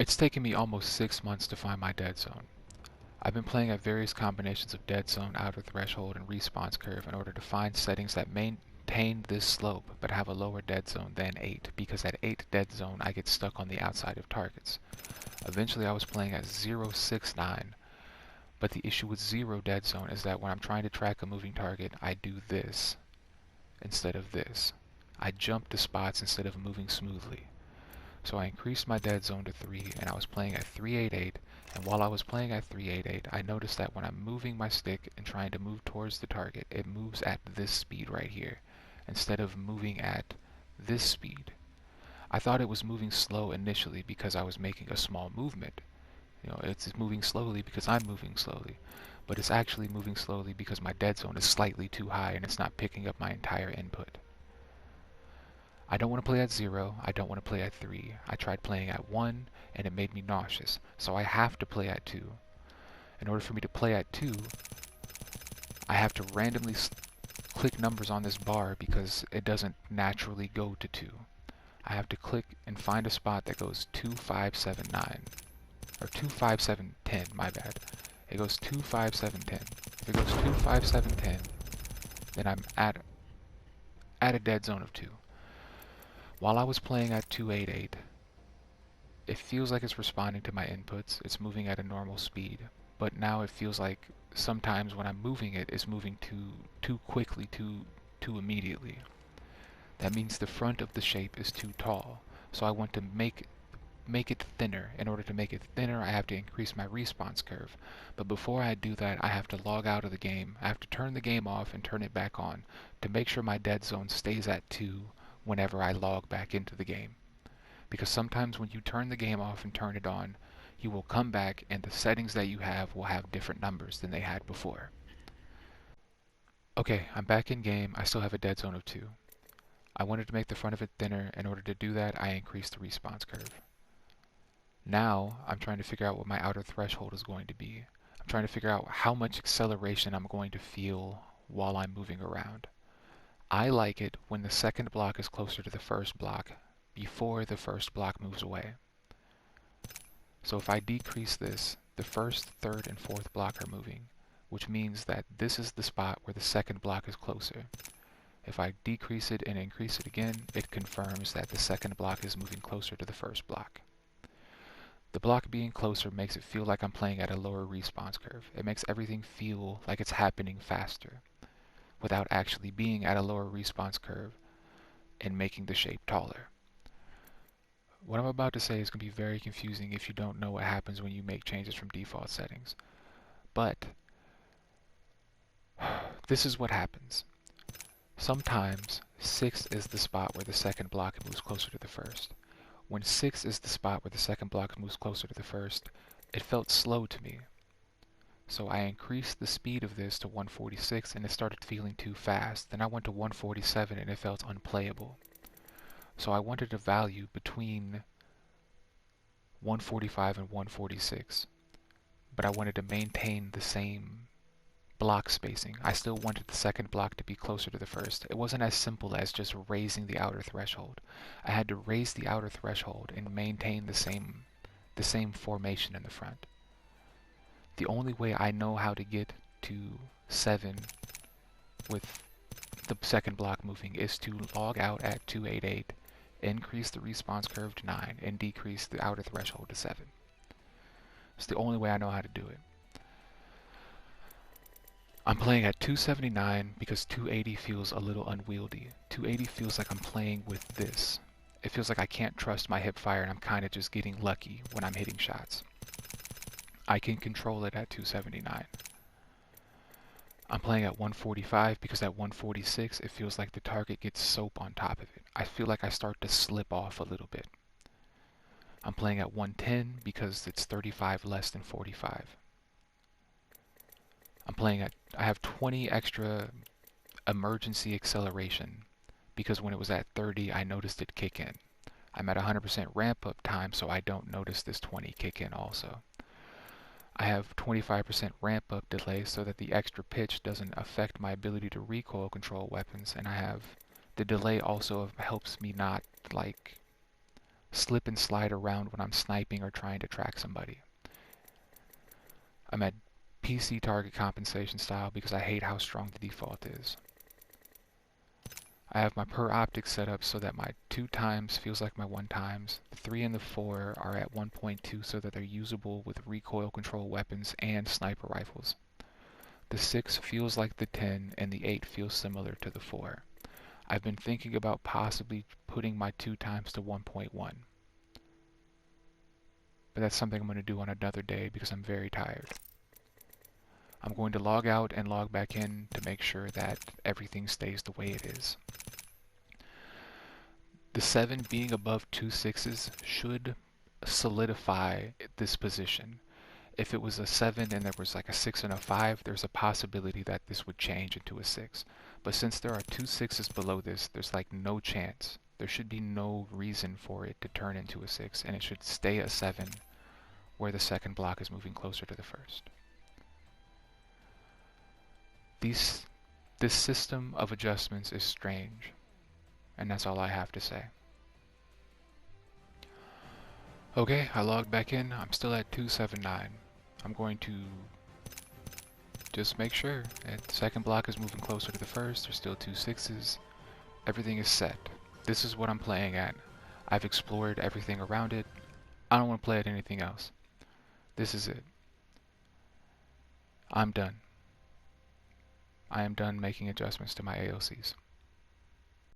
It's taken me almost 6 months to find my dead zone. I've been playing at various combinations of dead zone, outer threshold, and response curve in order to find settings that maintain this slope but have a lower dead zone than 8, because at 8 dead zone I get stuck on the outside of targets. Eventually I was playing at 069, but the issue with 0 dead zone is that when I'm trying to track a moving target, I do this instead of this. I jump to spots instead of moving smoothly. So I increased my dead zone to 3, and I was playing at 388, and while I was playing at 388, I noticed that when I'm moving my stick and trying to move towards the target, it moves at this speed right here, instead of moving at this speed. I thought it was moving slow initially because I was making a small movement. It's moving slowly because I'm moving slowly, but it's actually moving slowly because my dead zone is slightly too high and it's not picking up my entire input. I don't want to play at 0, I don't want to play at 3. I tried playing at 1 and it made me nauseous, so I have to play at 2. In order for me to play at 2, I have to randomly click numbers on this bar because it doesn't naturally go to 2. I have to click and find a spot that goes 2, 5, 7, 9. Or 2, 5, 7, 10, my bad. It goes 2, 5, 7, 10. If it goes 2, 5, 7, 10, then I'm at a dead zone of 2. While I was playing at 288, it feels like it's responding to my inputs. It's moving at a normal speed, but now it feels like sometimes when I'm moving it, it's moving too quickly, too immediately. That means the front of the shape is too tall, so I want to make it thinner. In order to make it thinner, I have to increase my response curve. But before I do that, I have to log out of the game. I have to turn the game off and turn it back on to make sure my dead zone stays at 2 whenever I log back into the game. Because sometimes when you turn the game off and turn it on, you will come back and the settings that you have will have different numbers than they had before. Okay, I'm back in game. I still have a dead zone of 2. I wanted to make the front of it thinner. In order to do that, I increased the response curve. Now, I'm trying to figure out what my outer threshold is going to be. I'm trying to figure out how much acceleration I'm going to feel while I'm moving around. I like it when the second block is closer to the first block, before the first block moves away. So if I decrease this, the first, third, and fourth block are moving, which means that this is the spot where the second block is closer. If I decrease it and increase it again, it confirms that the second block is moving closer to the first block. The block being closer makes it feel like I'm playing at a lower response curve. It makes everything feel like it's happening faster, without actually being at a lower response curve and making the shape taller. What I'm about to say is going to be very confusing if you don't know what happens when you make changes from default settings. But this is what happens. Sometimes 6 is the spot where the second block moves closer to the first. When 6 is the spot where the second block moves closer to the first, it felt slow to me. So I increased the speed of this to 146 and it started feeling too fast. Then I went to 147 and it felt unplayable. So I wanted a value between 145 and 146, but I wanted to maintain the same block spacing. I still wanted the second block to be closer to the first. It wasn't as simple as just raising the outer threshold. I had to raise the outer threshold and maintain the same formation in the front. The only way I know how to get to 7 with the second block moving is to log out at 288, increase the response curve to 9, and decrease the outer threshold to 7. It's the only way I know how to do it. I'm playing at 279 because 280 feels a little unwieldy. 280 feels like I'm playing with this. It feels like I can't trust my Hipfire and I'm kind of just getting lucky when I'm hitting shots. I can control it at 279. I'm playing at 145 because at 146 it feels like the target gets soap on top of it. I feel like I start to slip off a little bit. I'm playing at 110 because it's 35 less than 45. I have 20 extra emergency acceleration because when it was at 30 I noticed it kick in. I'm at 100% ramp up time, so I don't notice this 20 kick in also. I have 25% ramp up delay so that the extra pitch doesn't affect my ability to recoil control weapons, and I have the delay also helps me not like slip and slide around when I'm sniping or trying to track somebody. I'm at PC target compensation style because I hate how strong the default is. I have my per optics set up so that my 2 times feels like my 1 times. The 3 and the 4 are at 1.2 so that they're usable with recoil control weapons and sniper rifles. The 6 feels like the 10 and the 8 feels similar to the 4. I've been thinking about possibly putting my 2 times to 1.1. But that's something I'm going to do on another day because I'm very tired. I'm going to log out and log back in to make sure that everything stays the way it is. The 7 being above 2 6s should solidify this position. If it was a 7 and there was like a 6 and a 5, there's a possibility that this would change into a 6. But since there are 2 6s below this, there's like no chance. There should be no reason for it to turn into a 6, and it should stay a 7 where the second block is moving closer to the first. This system of adjustments is strange, and that's all I have to say. Okay, I logged back in. I'm still at 279. I'm going to just make sure that the second block is moving closer to the first. There's still 2 6s. Everything is set. This is what I'm playing at. I've explored everything around it. I don't want to play at anything else. This is it. I'm done. I am done making adjustments to my ALCs.